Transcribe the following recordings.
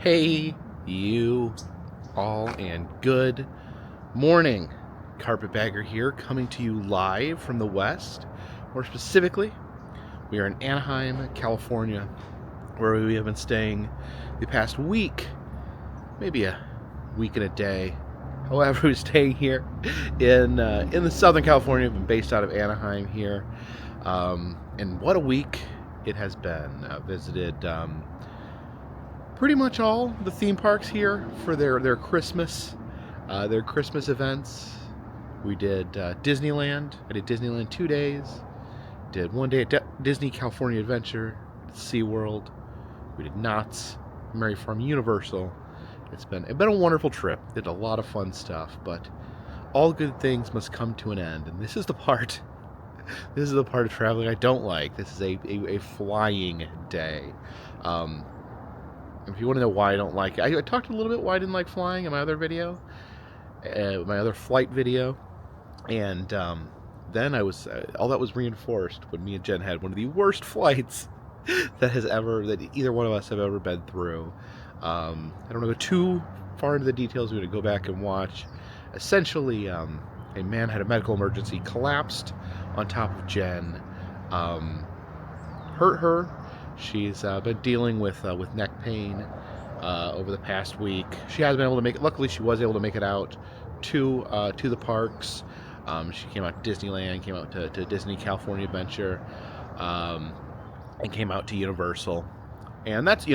Hey, you all, and good morning. Carpetbagger here, coming to you live from the West. More specifically, we are in Anaheim, California, where we have been staying the past week, maybe a week and a day. However, we're staying here in the Southern California. We've been based out of Anaheim here, and what a week it has been. Visited pretty much all the theme parks here for their Christmas events. We did Disneyland. I did Disneyland 2 days. Did 1 day at Disney California Adventure, SeaWorld. We did Knott's, Merry Farm, Universal. It's been a wonderful trip. Did a lot of fun stuff, but all good things must come to an end, and this is the part. This is the part of traveling I don't like. This is a flying day. If you want to know why I don't like it, I talked a little bit why I didn't like flying in my other video, my other flight video, and then I was all that was reinforced when me and Jen had one of the worst flights that either one of us have ever been through. I don't want to go too far into the details. We're going to go back and watch. Essentially, a man had a medical emergency, collapsed on top of Jen, hurt her. She's been dealing with neck pain over the past week. She has been able to make it. Luckily, she was able to make it out to the parks. She came out to Disneyland, came out to Disney California Adventure, and came out to Universal. And that's,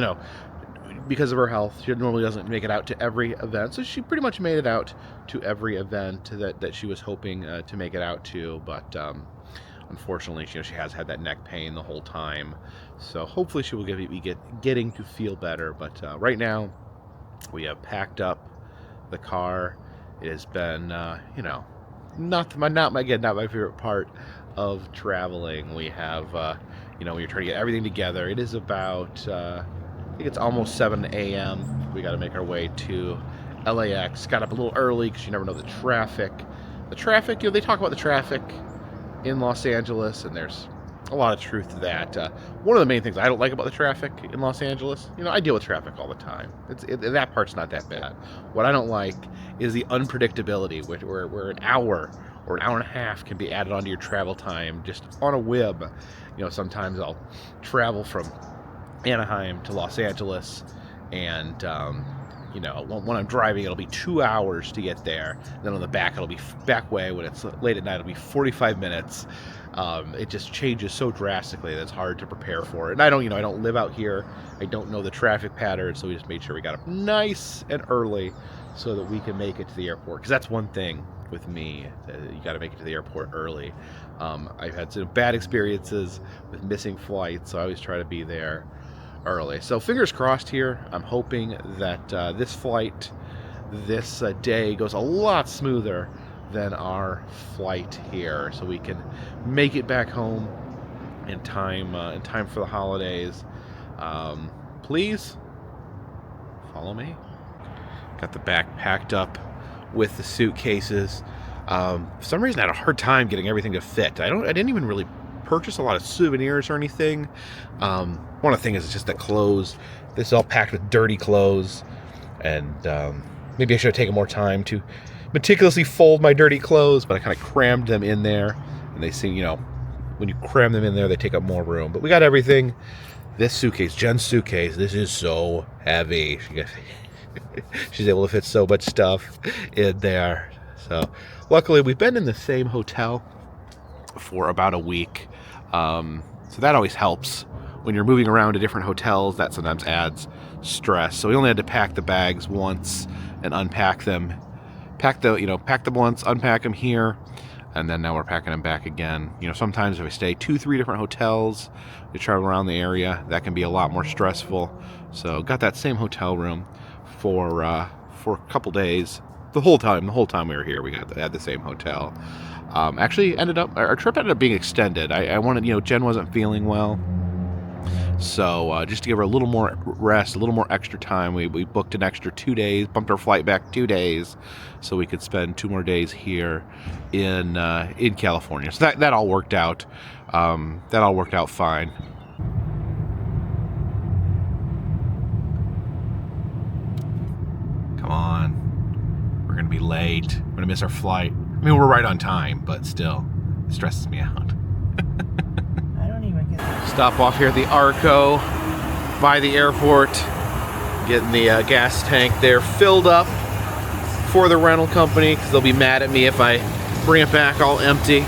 because of her health, she normally doesn't make it out to every event. So she pretty much made it out to every event that she was hoping to make it out to. But unfortunately, she has had that neck pain the whole time. So hopefully she will be getting to feel better. But right now, we have packed up the car. It has been, not my favorite part of traveling. We have, when you're trying to get everything together. It is about, I think it's almost 7 a.m. We got to make our way to LAX. Got up a little early because you never know the traffic. The traffic, they talk about the traffic in Los Angeles, and there's a lot of truth to that. One of the main things I don't like about the traffic in Los Angeles, I deal with traffic all the time. That part's not that bad. What I don't like is the unpredictability, where an hour or an hour and a half can be added onto your travel time just on a whim. Sometimes I'll travel from Anaheim to Los Angeles, and when I'm driving, it'll be 2 hours to get there. Then on the back, it'll be back way. When it's late at night, it'll be 45 minutes. It just changes so drastically that it's hard to prepare for it. And I don't live out here. I don't know the traffic pattern, so we just made sure we got up nice and early so that we can make it to the airport. Because that's one thing with me, you got to make it to the airport early. I've had some bad experiences with missing flights, so I always try to be there early. So fingers crossed here. I'm hoping that this flight, this day goes a lot smoother than our flight here, so we can make it back home in time for the holidays. Please follow me. Got the bag packed up with the suitcases. For some reason, I had a hard time getting everything to fit. I didn't even really purchase a lot of souvenirs or anything. One of the things is just the clothes. This is all packed with dirty clothes, and maybe I should have taken more time to meticulously fold my dirty clothes, but I kind of crammed them in there, and they seem, when you cram them in there, they take up more room. But we got everything. This suitcase, Jen's suitcase, this is so heavy. She's able to fit so much stuff in there. So luckily, we've been in the same hotel for about a week. So that always helps. When you're moving around to different hotels, that sometimes adds stress. So we only had to pack the bags once and unpack them. Pack them once, unpack them here, and then now we're packing them back again. Sometimes if we stay 2-3 different hotels, we travel around the area, that can be a lot more stressful. So got that same hotel room for a couple days. The whole time we were here, we had the same hotel. Actually, our trip ended up being extended. I wanted, Jen wasn't feeling well. So just to give her a little more rest, a little more extra time, we booked an extra 2 days, bumped our flight back 2 days, so we could spend 2 more days here in California. So that all worked out. That all worked out fine. Come on. We're gonna be late. We're gonna miss our flight. I mean, we're right on time, but still, it stresses me out. I don't even get that. Stop off here at the Arco by the airport. Getting the gas tank there filled up for the rental company, because they'll be mad at me if I bring it back all empty.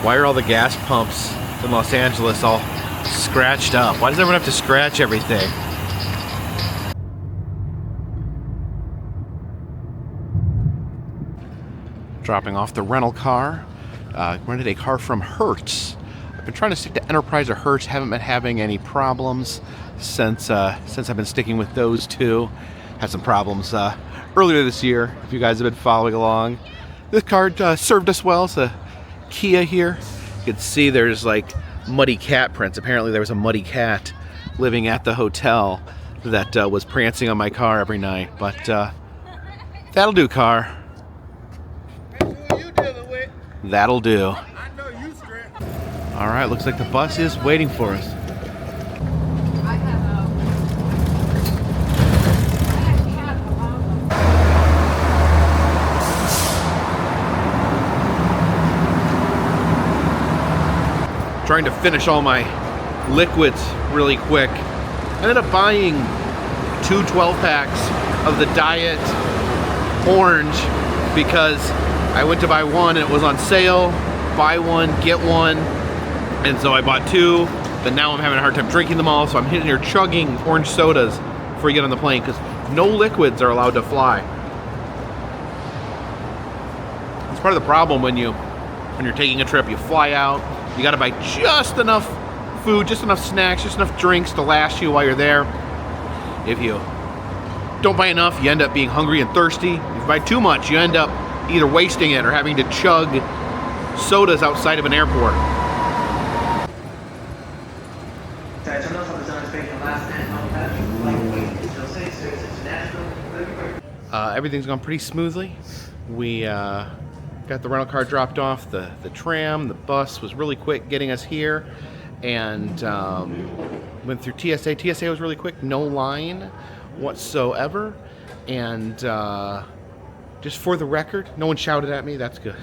Why are all the gas pumps in Los Angeles all scratched up? Why does everyone have to scratch everything? Dropping off the rental car. Rented a car from Hertz. I've been trying to stick to Enterprise or Hertz. Haven't been having any problems since I've been sticking with those two. Had some problems earlier this year, if you guys have been following along. This car served us well. It's a Kia here. You can see there's like muddy cat prints. Apparently there was a muddy cat living at the hotel that was prancing on my car every night. But that'll do, car. That'll do. I know you straight. All right, looks like the bus is waiting for us. Trying to finish all my liquids really quick. I ended up buying 2 12-packs of the Diet Orange because I went to buy one and it was on sale. Buy one, get one. And so I bought 2, but now I'm having a hard time drinking them all, so I'm hitting here chugging orange sodas before you get on the plane, because no liquids are allowed to fly. It's part of the problem when you're taking a trip, you fly out, you gotta buy just enough food, just enough snacks, just enough drinks to last you while you're there. If you don't buy enough, you end up being hungry and thirsty. If you buy too much, you end up either wasting it or having to chug sodas outside of an airport. Everything's gone pretty smoothly. We got the rental car dropped off. The tram, the bus was really quick getting us here, and went through TSA. TSA was really quick, no line whatsoever. And just for the record, no one shouted at me, that's good.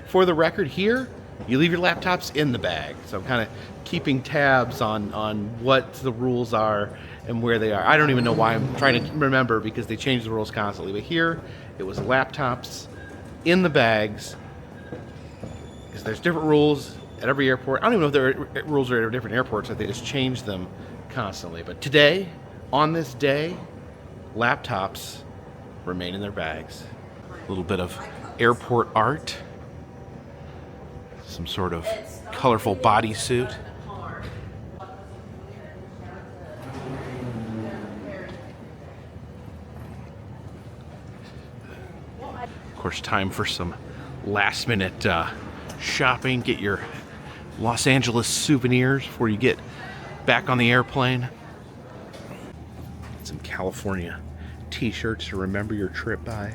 For the record, here, you leave your laptops in the bag. So I'm kind of keeping tabs on what the rules are and where they are. I don't even know why. I'm trying to remember because they change the rules constantly. But here, it was laptops in the bags, because there's different rules at every airport. I don't even know if there are rules at different airports, that they just change them constantly. But today, on this day, laptops remain in their bags. A little bit of airport art. Some sort of colorful bodysuit. Of course, time for some last minute shopping. Get your Los Angeles souvenirs before you get back on the airplane. Some California t-shirts to remember your trip by.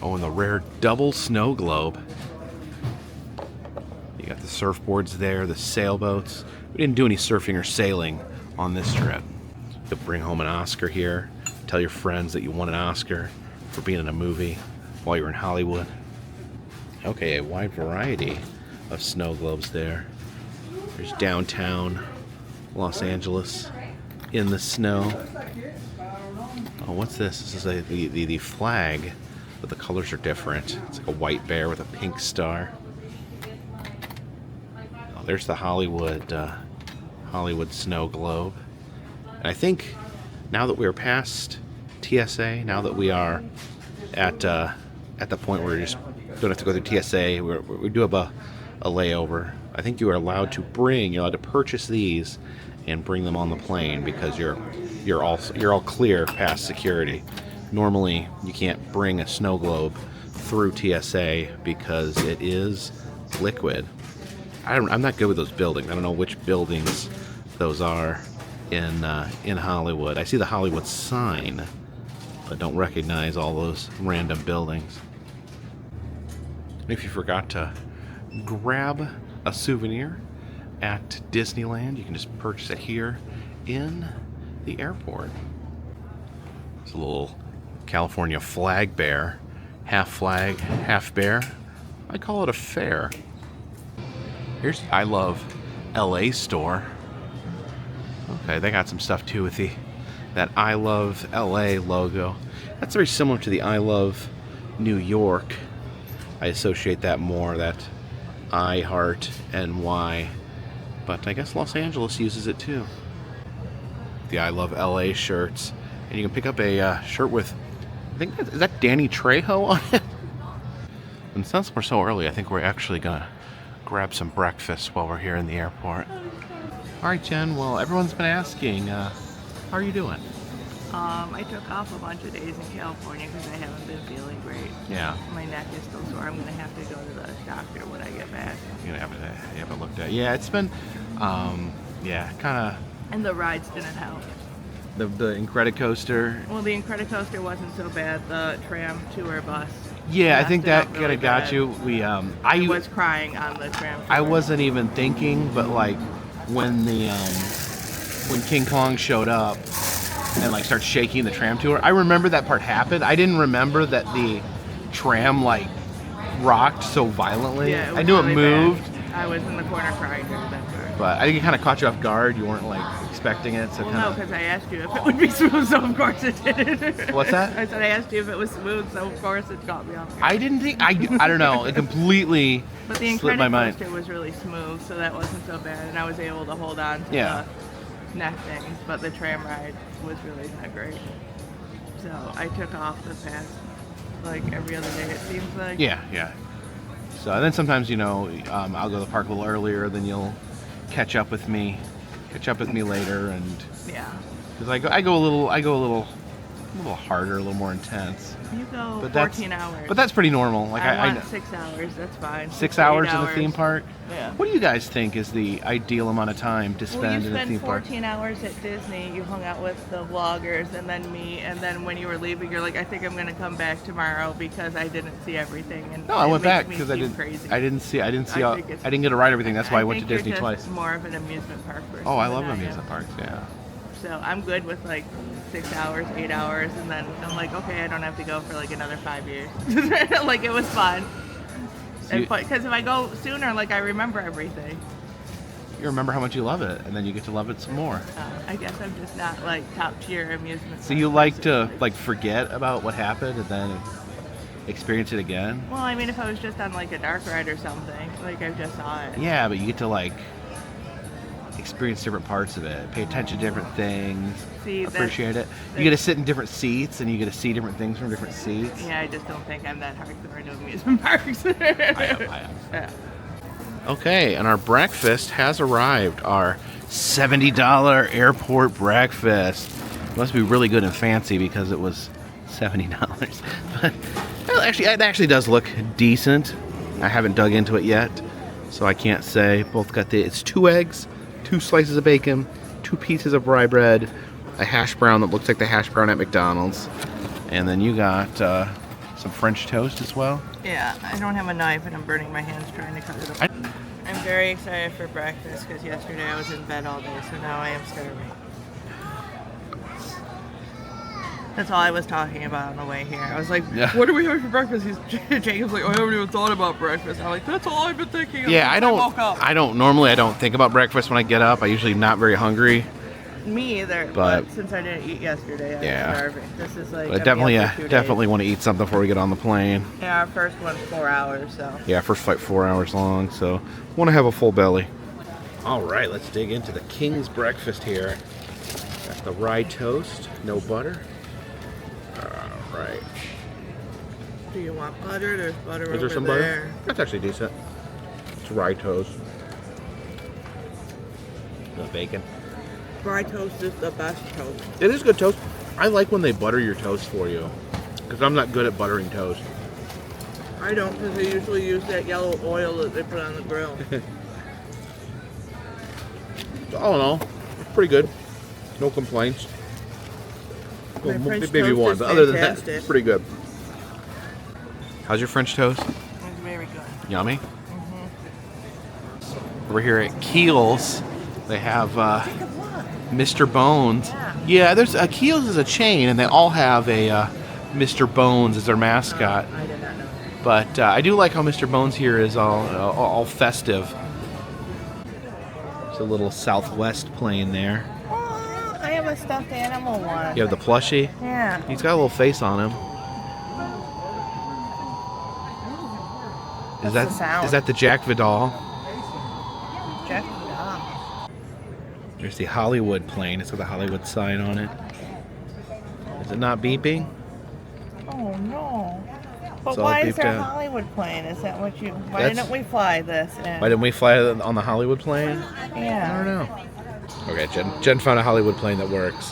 Oh, and the rare double snow globe. You got the surfboards there, the sailboats. We didn't do any surfing or sailing on this trip. You'll bring home an Oscar here. Tell your friends that you won an Oscar for being in a movie while you're in Hollywood. Okay, a wide variety of snow globes there. There's downtown Los Angeles in the snow. Oh, what's this? This is the flag, but the colors are different. It's like a white bear with a pink star. Oh, there's the Hollywood snow globe. And I think now that we're past TSA, now that we are at the point where we just don't have to go through TSA, we do have a layover. I think you're allowed to purchase these and bring them on the plane, because you're all clear past security. Normally, you can't bring a snow globe through TSA because it is liquid. I'm not good with those buildings. I don't know which buildings those are in Hollywood. I see the Hollywood sign, but don't recognize all those random buildings. If you forgot to grab a souvenir at Disneyland, you can just purchase it here in the airport. There's A little California flag bear. Half flag, half bear. I call it a fair. Here's the I Love LA store. Okay, they got some stuff too with that I Love LA logo. That's very similar to the I Love New York. I associate that more, that I Heart NY. But I guess Los Angeles uses it too. The I Love LA shirts. And you can pick up a shirt with, I think, is that Danny Trejo on it? And since we're so early, I think we're actually gonna grab some breakfast while we're here in the airport. All right, Jen, well, everyone's been asking, how are you doing? I took off a bunch of days in California because I haven't been feeling great. Yeah. My neck is still sore. I'm going to have to go to the doctor when I get back. You haven't looked at it. Yeah, it's been, yeah, kind of. And the rides didn't help. The Incredicoaster. Well, the Incredicoaster wasn't so bad. The tram tour bus. Yeah, I think that really kind of got bad. you. I was crying on the tram tour. I wasn't even thinking, but like when King Kong showed up and like started shaking the tram tour, I remember that part happened. I didn't remember that the tram like rocked so violently. Yeah, I knew really it moved. bad. I was in the corner crying during that tour. But I think it kind of caught you off guard. You weren't like expecting it, so Well, kind no, of. because I asked you if it would be smooth, so of course it did. What's that? I said I asked you if it was smooth, so of course it got me off guard. I didn't think. I don't know. It completely But the slipped my mind. Incredicoaster was really smooth, so that wasn't so bad, and I was able to hold on to Yeah. the neck things. But the tram ride was really not great. So I took off the past, like every other day. It seems like. Yeah, yeah. So and then sometimes I'll go to the park a little earlier, then you'll catch up with me later, and Yeah. because I go a little harder, a little more intense. You go But 14 hours. But that's pretty normal. Like I I want 6 hours. That's fine. 6 to 8 hours in the theme park. Yeah. What do you guys think is the ideal amount of time to Well, spend you in a spent theme park? 14 hours at Disney. You hung out with the vloggers and then me. And then when you were leaving, you're like, I think I'm going to come back tomorrow because I didn't see everything. And No, I it went makes back me because I seem didn't. Crazy. I didn't see. I didn't see. I think it's- I didn't get to ride everything. That's why I went to think Disney you're twice. just more of an amusement park person. Oh, I than love am. amusement parks. Yeah. So I'm good with like 6 hours, 8 hours, and then I'm like, okay, I don't have to go for like another 5 years. Like it was fun. So you- Because if I go sooner, like I remember everything. You remember how much you love it, and then you get to love it some more. I guess I'm just not like top tier amusement. So park you like to person. like forget about what happened and then experience it again? Well, I mean, if I was just on like a dark ride or something, like I just saw it. Yeah, but you get to like experience different parts of it, pay attention to different things, See, that's- appreciate it. You get to sit in different seats and you get to see different things from different seats. Yeah, I just don't think I'm that hardcore into amusement parks. I am. Yeah. Okay, and our breakfast has arrived. Our $70 airport breakfast. It must be really good and fancy because it was $70. But well, actually, it actually does look decent. I haven't dug into it yet, so I can't say. Both got it's 2 eggs, 2 slices of bacon, 2 pieces of rye bread, a hash brown that looks like the hash brown at McDonald's, and then you got some French toast as well. Yeah, I don't have a knife and I'm burning my hands trying to cut it up. I'm very excited for breakfast because yesterday I was in bed all day, so now I am starving. That's all I was talking about on the way here. I was like, Yeah. what are we having for breakfast? Jacob's like, oh, I haven't even thought about breakfast. I'm like, that's all I've been thinking of Yeah, since woke up. I don't think about breakfast when I get up. I usually not very hungry. Me either, But- but since I didn't eat yesterday, I'm Yeah. starving. This is like, But I got me up for 2 days. definitely want to eat something before we get on the plane. Yeah, our first one's 4 hours, so. Yeah, first flight 4 hours long, so want to have a full belly. All right, let's dig into the King's breakfast here. Got the rye toast, no butter. All right. Do you want butter? There's butter Is over there some there. butter? That's actually decent. It's rye toast. The bacon. Rye toast is the best toast. It is good toast. I like when they butter your toast for you, because I'm not good at buttering toast. I don't, because they usually use that yellow oil that they put on the grill. So, all in all, it's pretty good. No complaints. Well, My French maybe toast one, is but other than that, fantastic. it's pretty good. How's your French toast? It's very good. Yummy. We're here at Keel's. They have Mr. Bones. Yeah. Yeah, there's Keo's is a chain, and they all have a Mr. Bones as their mascot. I did not know. But I do like how Mr. Bones here is all festive. There's a little Southwest plane there. Oh, I have a stuffed animal one. You have the plushie. Yeah. He's got a little face on him. Is What's the sound? that the Jack Vidal? Jack Vidal. There's the Hollywood plane. It's got the Hollywood sign on it. Is it not beeping? Oh no. But It's all why is beeped there a out. Hollywood plane? Is that what you? Why That's- didn't we fly this? In? Why didn't we fly on the Hollywood plane? Yeah. I don't know. Okay, Jen found a Hollywood plane that works.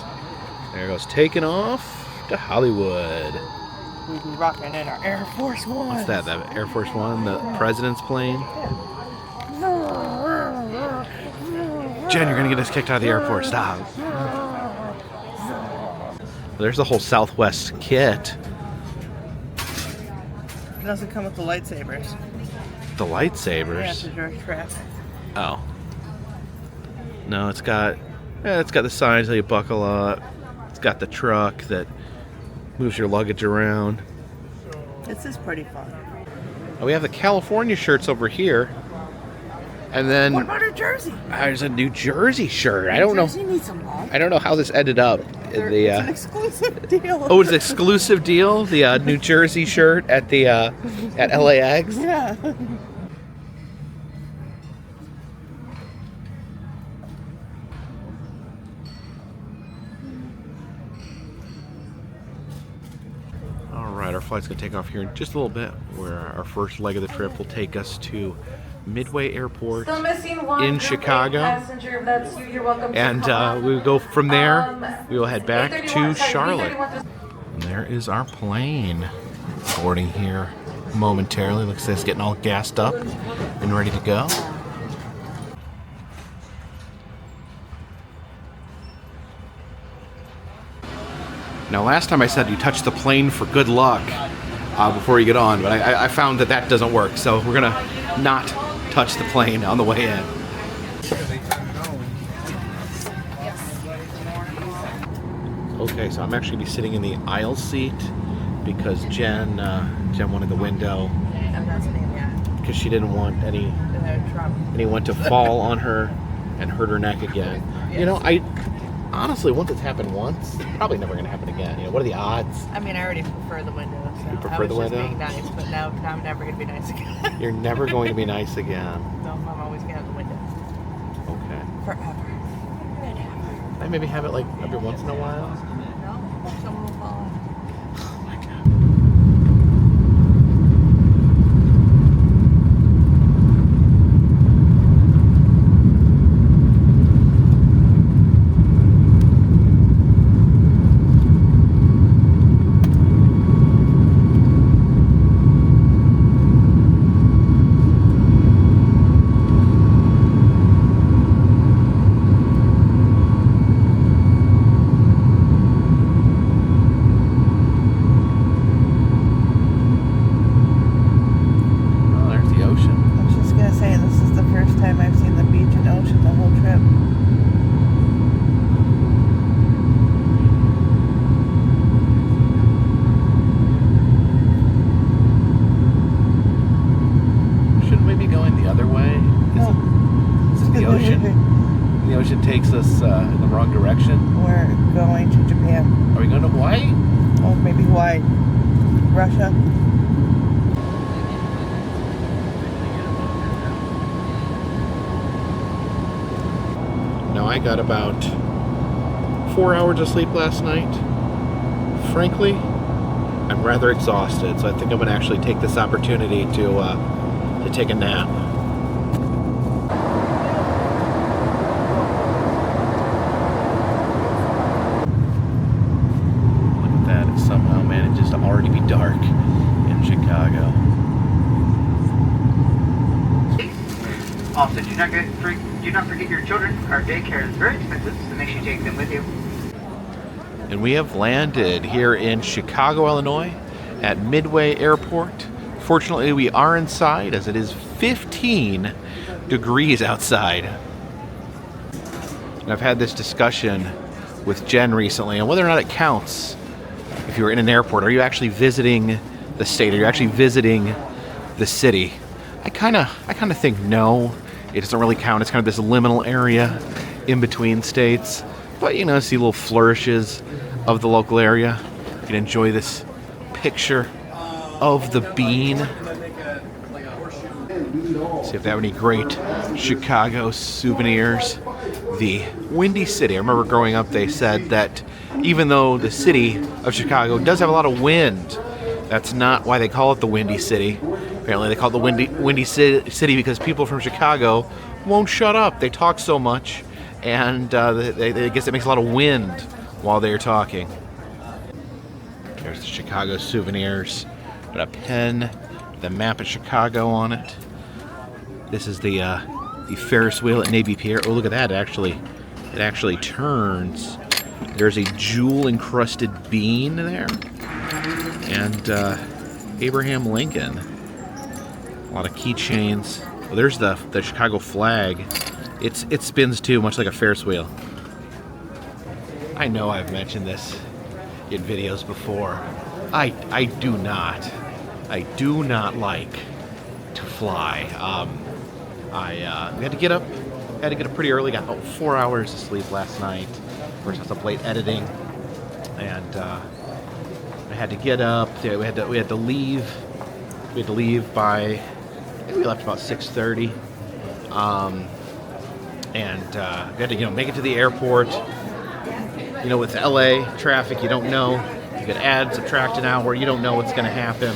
There it goes, taking off to Hollywood. We be rocking in our Air Force One. What's that? The Air Force One, the president's plane? Jen, you're gonna get us kicked out of the airport. Stop. There's the whole Southwest kit. It doesn't come with the lightsabers. The Yeah, lightsabers. it's a direct traffic. Oh. No, it's got the signs that you buckle up. It's got the truck that moves your luggage around. This is pretty fun. And we have the California shirts over here. And then What about New Jersey? there's a New Jersey shirt. I don't know. Jersey needs some love. I don't know how this ended up. It's an exclusive deal. Oh, it's an exclusive deal. The New Jersey shirt at the at LAX. Yeah. All right, our flight's gonna take off here in just a little bit. Where our first leg of the trip will take us to Midway Airport Still missing one in Group A Chicago. passenger. That's you. You're welcome to And come. we will go from there. We will head back 8:31, to sorry, Charlotte. 8:31. And there is our plane boarding here momentarily. Looks like it's getting all gassed up and ready to go. Now, last time I said you touch the plane for good luck before you get on, but I found that doesn't work. So we're gonna not touch the plane on the way in. Okay, so I'm actually gonna be sitting in the aisle seat because Jen wanted the window I'm not sitting yet. because she didn't want anyone to fall on her and hurt her neck again. You know, I honestly, once it's happened once, it's probably never gonna happen again. You know, what are the odds? I mean, I already prefer the window. So You prefer I was the just window? being nice, but now I'm never gonna be nice again. You're never going to be nice again. No, I'm always gonna have the window Okay. forever. I maybe have it like every once in a while. No, someone will fall. Oh my god. Oh, there's the ocean. I was just gonna say, this is the first time I've seen the beach and ocean the whole trip. Shouldn't we be going the other way? Is it the ocean? The ocean takes us in the wrong direction. We're going to Japan. Are we going to Hawaii? Or maybe Hawaii. Russia. Now, I got about 4 hours of sleep last night. Frankly, I'm rather exhausted, so I think I'm going to actually take this opportunity to take a nap. Look at that, it somehow manages to already be dark in Chicago. Also, do not forget your children. Our daycare is very expensive, so make sure you take them with you. And we have landed here in Chicago, Illinois at Midway Airport. Fortunately, we are inside as it is 15 degrees outside. And I've had this discussion with Jen recently on whether or not it counts if you were in an airport. Are you actually visiting the state? Are you actually visiting the city? I kind of think no. It doesn't really count. It's kind of this liminal area in between states. But you know, see little flourishes of the local area. You can enjoy this picture of the bean. See if they have any great Chicago souvenirs. The Windy City. I remember growing up, they said that even though the city of Chicago does have a lot of wind, that's not why they call it the Windy City. Apparently they call it the Windy City because people from Chicago won't shut up. They talk so much, and I guess it makes a lot of wind while they're talking. There's the Chicago souvenirs. Got a pen, the map of Chicago on it. This is the Ferris wheel at Navy Pier. Oh, look at that! It actually turns. There's a jewel-encrusted bean there, and Abraham Lincoln. A lot of keychains. Well, there's the Chicago flag. It spins too, much like a Ferris wheel. I know I've mentioned this in videos before. I do not like to fly. I had to get up pretty early. Got about 4 hours of sleep last night. First, I was up late editing, and I had to get up. Yeah, we had to leave. We had to leave by. I think we left about 6:30. And we had to make it to the airport. You know, with LA traffic, you don't know. You could add, subtract an hour. You don't know what's going to happen.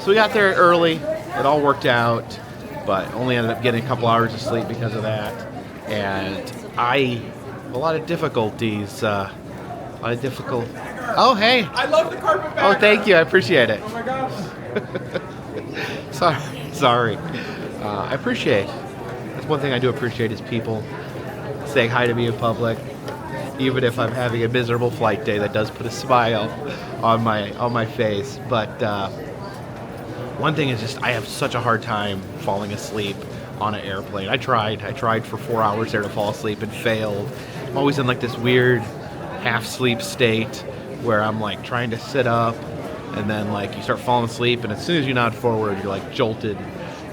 So we got there early. It all worked out, but only ended up getting a couple hours of sleep because of that. And a lot of difficulties. Oh, hey. I love the Carpetbagger. Oh, thank you. I appreciate it. Oh my gosh. Sorry. I appreciate. That's one thing I do appreciate is people saying hi to me in public. Even if I'm having a miserable flight day, that does put a smile on my face. But one thing is just I have such a hard time falling asleep on an airplane. I tried for 4 hours there to fall asleep and failed. I'm always in like this weird half sleep state where I'm like trying to sit up and then like you start falling asleep, and as soon as you nod forward, you're like jolted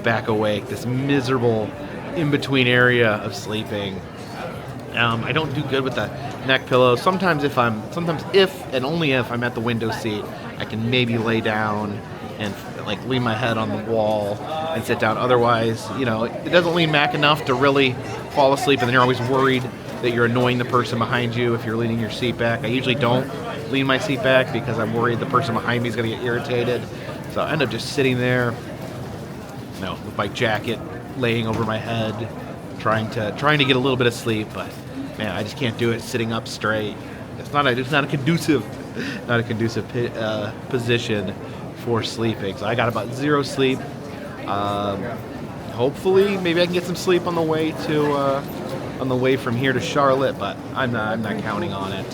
back awake. This miserable in-between area of sleeping. I don't do good with the neck pillow. Sometimes if and only if I'm at the window seat, I can maybe lay down and like lean my head on the wall and sit down. Otherwise, you know, it doesn't lean back enough to really fall asleep, and then you're always worried that you're annoying the person behind you if you're leaning your seat back. I usually don't lean my seat back because I'm worried the person behind me is going to get irritated. So I end up just sitting there, with my jacket laying over my head, trying to get a little bit of sleep, but man, I just can't do it sitting up straight. It's not a conducive position for sleeping. So I got about zero sleep. Hopefully, maybe I can get some sleep on the way from here to Charlotte, but I'm not counting on it.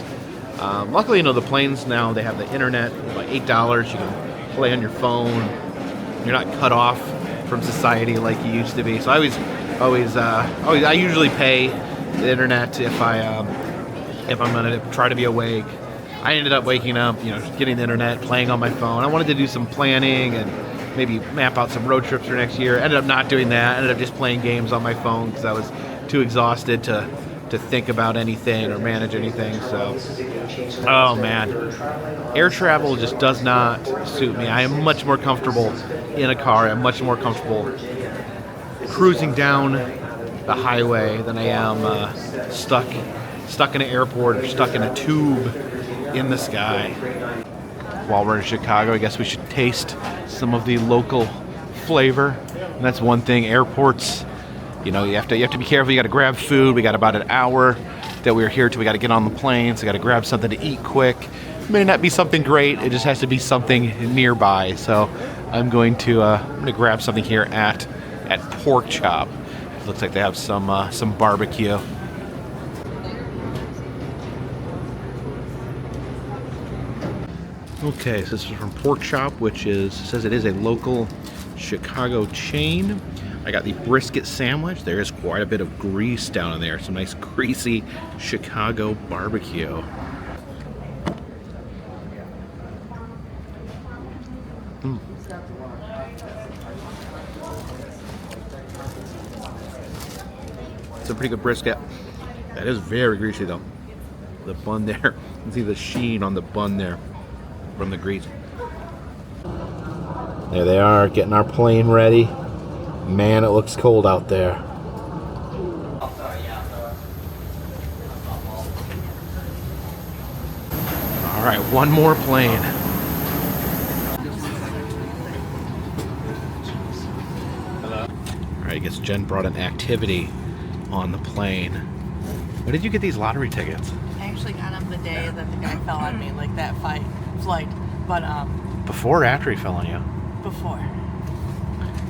Luckily, the planes now, they have the internet. Like $8, you can play on your phone. You're not cut off from society like you used to be. So I usually pay the internet if I'm gonna try to be awake. I ended up waking up, getting the internet, playing on my phone. I wanted to do some planning and maybe map out some road trips for next year. Ended up not doing that. Ended up just playing games on my phone because I was too exhausted to think about anything or manage anything. So, oh man, air travel just does not suit me. I am much more comfortable in a car. I'm much more comfortable cruising down the highway than I am stuck in an airport or stuck in a tube in the sky. While we're in Chicago, I guess we should taste some of the local flavor. And that's one thing. Airports, you have to be careful. You got to grab food. We got about an hour that we're here till we got to get on the plane. So we got to grab something to eat quick. It may not be something great. It just has to be something nearby. So I'm going to grab something here at Pork Chop. Looks like they have some barbecue. Okay, so this is from Pork Chop, which says it is a local Chicago chain. I got the brisket sandwich. There is quite a bit of grease down in there. Some nice greasy Chicago barbecue. It's a pretty good brisket. That is very greasy though. The bun there, you can see the sheen on the bun there from the grease. There they are, getting our plane ready. Man, it looks cold out there. All right, one more plane. All right, I guess Jen brought an activity on the plane. When did you get these lottery tickets? I actually got them the day that the guy fell on me, like that flight. But Before or after he fell on you? before.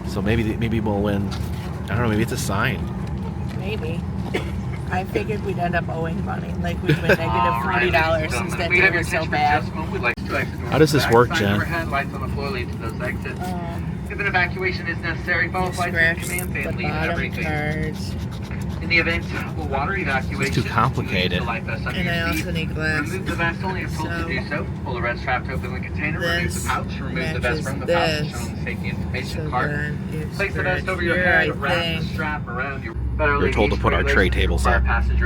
So maybe we'll win. I don't know. Maybe it's a sign. Maybe. I figured we'd end up owing money. Like we'd win -$40 since that day was so bad. How does this work, Jen? Lights on the floor lead to those exits. If an evacuation is necessary, follow flights to Scratch command the van lead bottom everything. cards. In the event of a water evacuation, It's too complicated. the life vest under And I your also seat. need glasses. Remove the vest only if told to So, do so. Pull the red strap to open the container. Remove this the pouch. Remove the vest matches from the pouch. this. Show them the safety information So card. then you Place the vest scratch over your here, head. I Wrap the think. strap around your. You're told to put our tray tables up.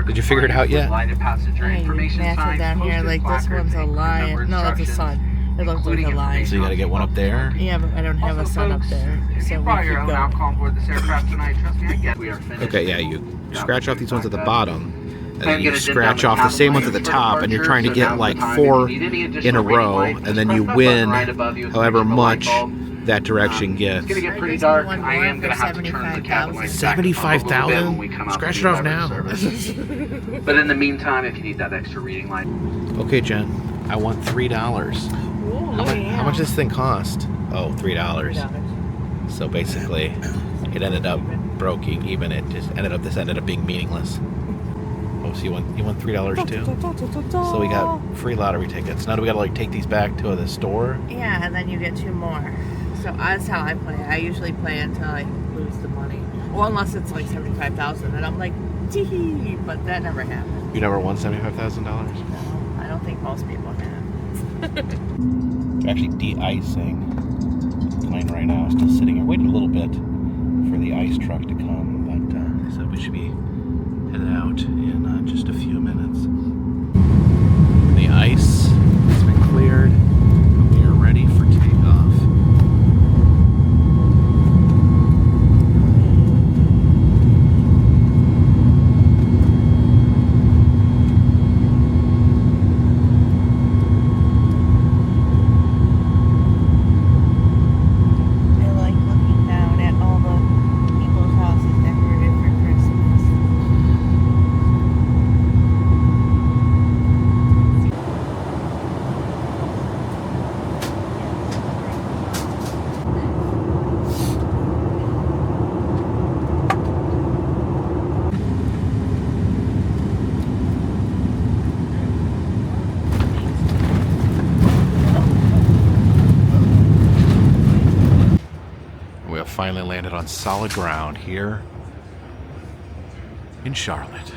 Did you figure it out yet? Passenger Yeah, you information match it signs, down here. posted Like this placards, one's a and lion. number No, that's a instructions, sun. It looks like a including lion. So you got to get one up there. Yeah, but I don't have a Also, sun up folks, there, if so you we brought your keep own going. alcohol on board this aircraft tonight, trust me, I get we are finished. Okay, yeah, you scratch off these ones at the bottom, and Plan then to you get a dent scratch down off the cabin same ones at the lights for top, and you're departure, trying to so get now's like the time. 4 If you need any in a additional reading row, lights, and just then press you that win button right above you. It's however gonna be the light much bulb. that direction It's gets. gonna get pretty There's dark. one I more am gonna for have to turn the cabin lights 75,000? back up a little bit when we come out Scratch to it off the now. service. But in the meantime, if you need that extra reading light. Okay, Jen, I want $3. How much does this thing cost? Oh, $3. So basically, it ended up broken even. This ended up being meaningless. Oh, so you want $3 too? So we got free lottery tickets. Now do we gotta like take these back to the store? Yeah, and then you get 2 more. So that's how I play. I usually play until I lose the money. Well, unless it's like 75,000, and I'm like, tee, but that never happened. You never won $75,000? No, I don't think most people have. They're actually de-icing the plane right now. Still sitting here, waiting a little bit for the ice truck to come, but so we should be headed out in just a few minutes. The ice has been cleared, and we are ready for takeoff. I like looking down at all the people's houses decorated for Christmas. We have finally landed on solid ground here in Charlotte.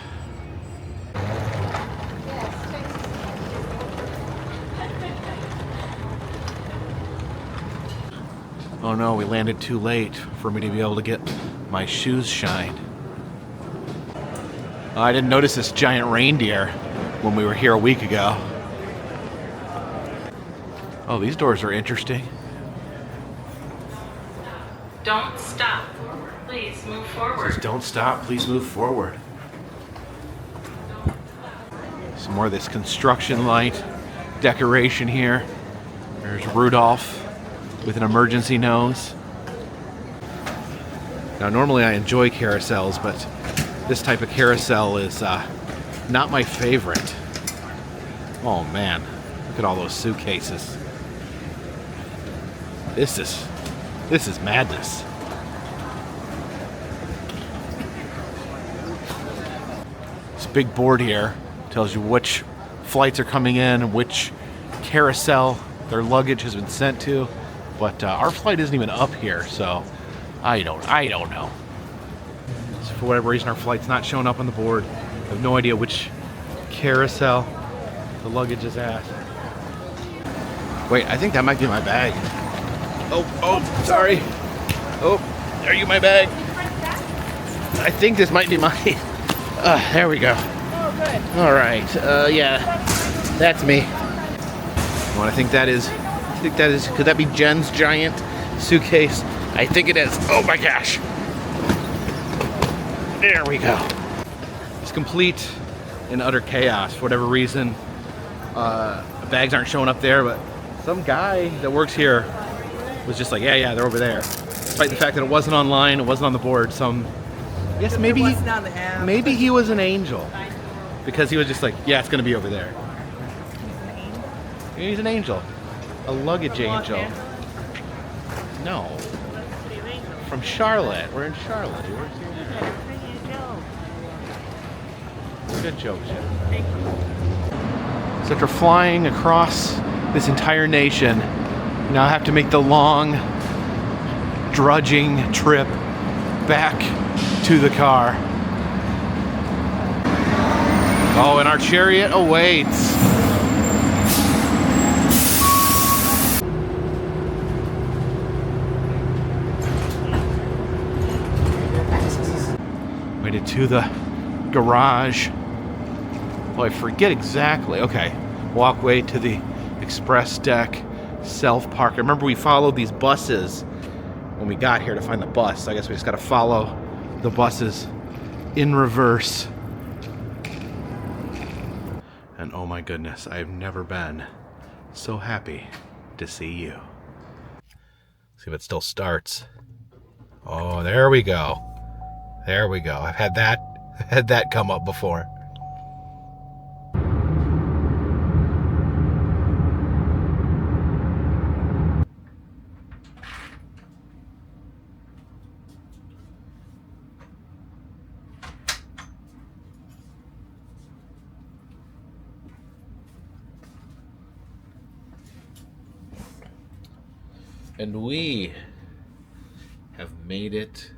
Oh no, we landed too late for me to be able to get my shoes shined. I didn't notice this giant reindeer when we were here a week ago. Oh, these doors are interesting. Don't stop. Please move forward. Says, don't stop, please move forward. Some more of this construction light decoration here. There's Rudolph with an emergency nose. Now, normally I enjoy carousels, but this type of carousel is not my favorite. Oh man, look at all those suitcases. This is madness. This big board here tells you which flights are coming in, which carousel their luggage has been sent to. But our flight isn't even up here, so I don't know. So for whatever reason, our flight's not showing up on the board. I have no idea which carousel the luggage is at. Wait, I think that might be my bag. Oh, sorry. Oh, are you my bag? I think this might be mine. There we go. Oh, good. All right. Yeah, that's me. What I think that is. Could that be Jen's giant suitcase? I think it is. Oh my gosh. There we go. It's complete and utter chaos for whatever reason. Bags aren't showing up there, but some guy that works here was just like, yeah, they're over there. Despite the fact that it wasn't online, it wasn't on the board. Yes, maybe It wasn't on the app. maybe he was an angel because he was just like, yeah, it's gonna be over there. He's an angel, a luggage angel. No, from Charlotte. We're in Charlotte. He works here. Good joke, Jen. Thank you. So after flying across this entire nation, now I have to make the long, drudging trip back to the car. Oh, and our chariot awaits. Made it to the garage. Oh, I forget exactly. Okay, walkway to the express deck, self-park. I remember we followed these buses when we got here to find the bus. I guess we just got to follow the buses in reverse. And oh my goodness, I've never been so happy to see you. See if it still starts. Oh, there we go. There we go. I've had that come up before. And we have made it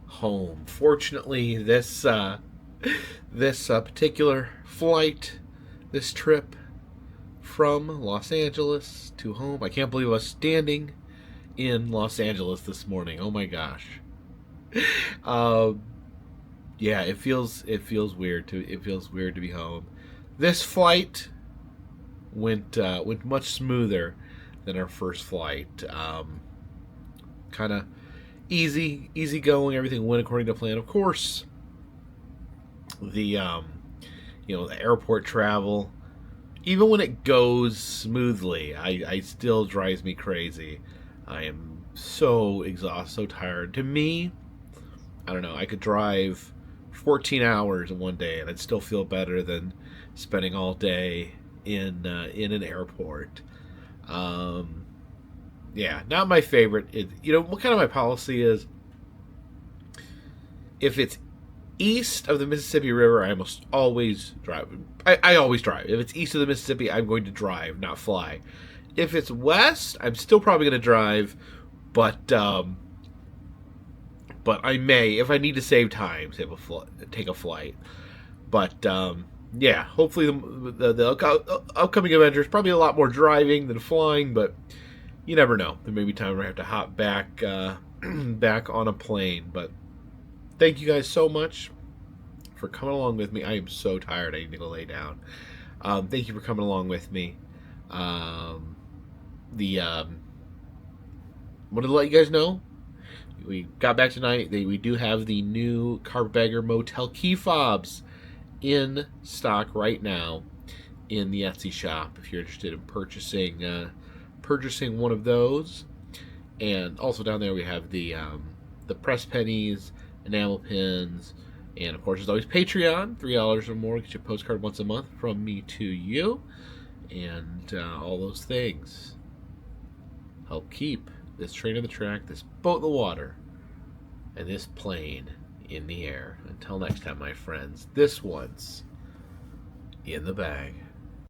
home. Fortunately, this particular flight, this trip from Los Angeles to home, I can't believe I was standing in Los Angeles this morning. Oh my gosh. Yeah, it feels weird to be home. This flight went much smoother than our first flight. Kind of easy going. Everything went according to plan. Of course, the the airport travel, even when it goes smoothly, I still drives me crazy. I am so exhausted, so tired. To me, I don't know, I could drive 14 hours in one day and I'd still feel better than spending all day in an airport. Yeah, not my favorite. What kind of my policy is, if it's east of the Mississippi River, I almost always drive. I always drive. If it's east of the Mississippi, I'm going to drive, not fly. If it's west, I'm still probably going to drive, but I may, if I need to save time, take a flight. But yeah, hopefully the upcoming adventure is probably a lot more driving than flying, but you never know. There may be time where I have to hop back back on a plane. But thank you guys so much for coming along with me. I am so tired. I need to go lay down. Thank you for coming along with me. Wanted to let you guys know, we got back tonight. We do have the new Carpetbagger motel key fobs in stock right now in the Etsy shop if you're interested in purchasing one of those. And also down there we have the press pennies, enamel pins, and of course there's always Patreon. $3 or more gets you a postcard once a month from me to you, and all those things help keep this train on the track, this boat in the water, and this plane in the air. Until next time, my friends, this one's in the bag.